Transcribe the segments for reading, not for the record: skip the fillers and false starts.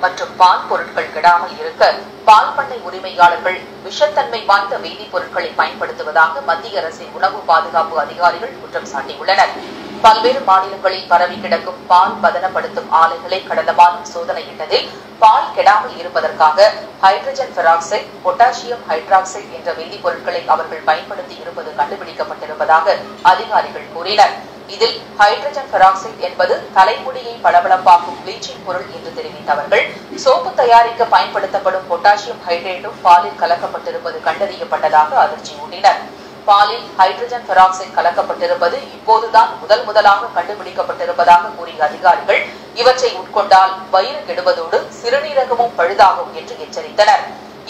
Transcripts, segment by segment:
மற்றும் பால் பொருட்கள் கெடாமல் இருக்க பால் பண்ணை உரிமையாளர்கள் விஷத்தன்மை வாய்ந்த வேதிப்பொருட்களை பயன்படுத்துவதாக மத்திய அரசின் உணவு பாதுகாப்பு அதிகாரிகள் குற்றம் சாட்டியுள்ளனர். பல்வேறு மாநிலங்களில் பரவி கிடக்கும் பால் பதனப்படுத்தும் ஆலைகளை கடந்த மாதம் சோதனையிட்டதில் பால் கெடாமல் இருப்பதற்காக ஹைட்ரஜன் பெராக்சைடு, பொட்டாசியம் ஹைட்ராக்சைடு என்ற வேதிப்பொருட்களை அவர்கள் பயன்படுத்தி இருப்பது கண்டுபிடிக்கப்பட்டிருப்பதாக அதிகாரிகள் கூறினர். இதில் ஹைட்ரஜன் பெராக்சைடு என்பது தலைமுடியை பளபளப்பாக்கும் ப்ளீச்சிங் பொருள் என்று தெரிவித்த அவர்கள், சோப்பு தயாரிக்க பயன்படுத்தப்படும் பொட்டாசியம் ஹைட்ரேட்டும் பாலில் கலக்கப்பட்டிருப்பது கண்டறியப்பட்டதாக அதிர்ச்சி ஊட்டினர். பாலில் ஹைட்ரஜன் பெராக்சைடு கலக்கப்பட்டிருப்பது இப்போதுதான் முதலாக கண்டுபிடிக்கப்பட்டிருப்பதாக கூறிய அதிகாரிகள், இவற்றை உட்கொண்டால் வயிறு கெடுவதோடு சிறுநீரகமும் பழுதாகும் என்று எச்சரித்தனர்.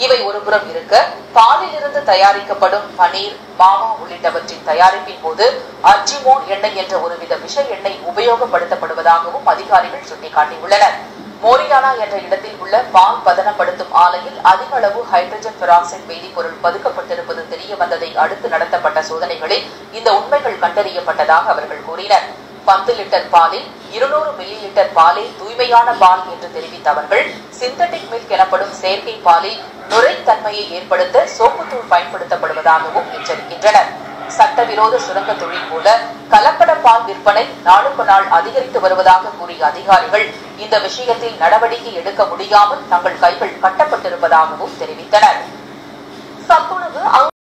இவை ஒருபுறம் இருக்க, பாலில் இருந்து தயாரிக்கப்படும் பனீர், மாமா உள்ளிட்டவற்றின் தயாரிப்பின் போது அர்ஜிமோன் எண்ணெய் என்ற ஒருவித விஷ எண்ணெய் உபயோகப்படுத்தப்படுவதாகவும் அதிகாரிகள் சுட்டிக்காட்டியுள்ளனர். மோரியானா என்ற இடத்தில் உள்ள பால் பதனப்படுத்தும் ஆலையில் அதிக அளவு ஹைட்ரஜன் பெராக்சைடு வேதிப்பொருள் பதுக்கப்பட்டிருப்பது தெரிய வந்ததை அடுத்து நடத்தப்பட்ட சோதனைகளில் இந்த உண்மைகள் கண்டறியப்பட்டதாக அவர்கள் கூறினர். 10 லிட்டர் பாலில் 200 மில்லி லிட்டர் பாலே தூய்மையான பால் என்று தெரிவித்த அவர்கள், சிந்தட்டிக் மில்க் எனப்படும் செயற்கை பாலில் நுரைத்தன்மையை ஏற்படுத்த சோப்புத்தூள் பயன்படுத்தப்படுவதாகவும் எச்சரிக்கின்றனர். சட்டவிரோத சுரங்க தொழில் போல கலப்பட பால் விற்பனை நாளுக்கு நாள் அதிகரித்து வருவதாக கூறிய அதிகாரிகள், இந்த விஷயத்தில் நடவடிக்கை எடுக்க முடியாமல் தங்கள் கைகள் கட்டப்பட்டிருப்பதாகவும் தெரிவித்தனர். சத்துணவு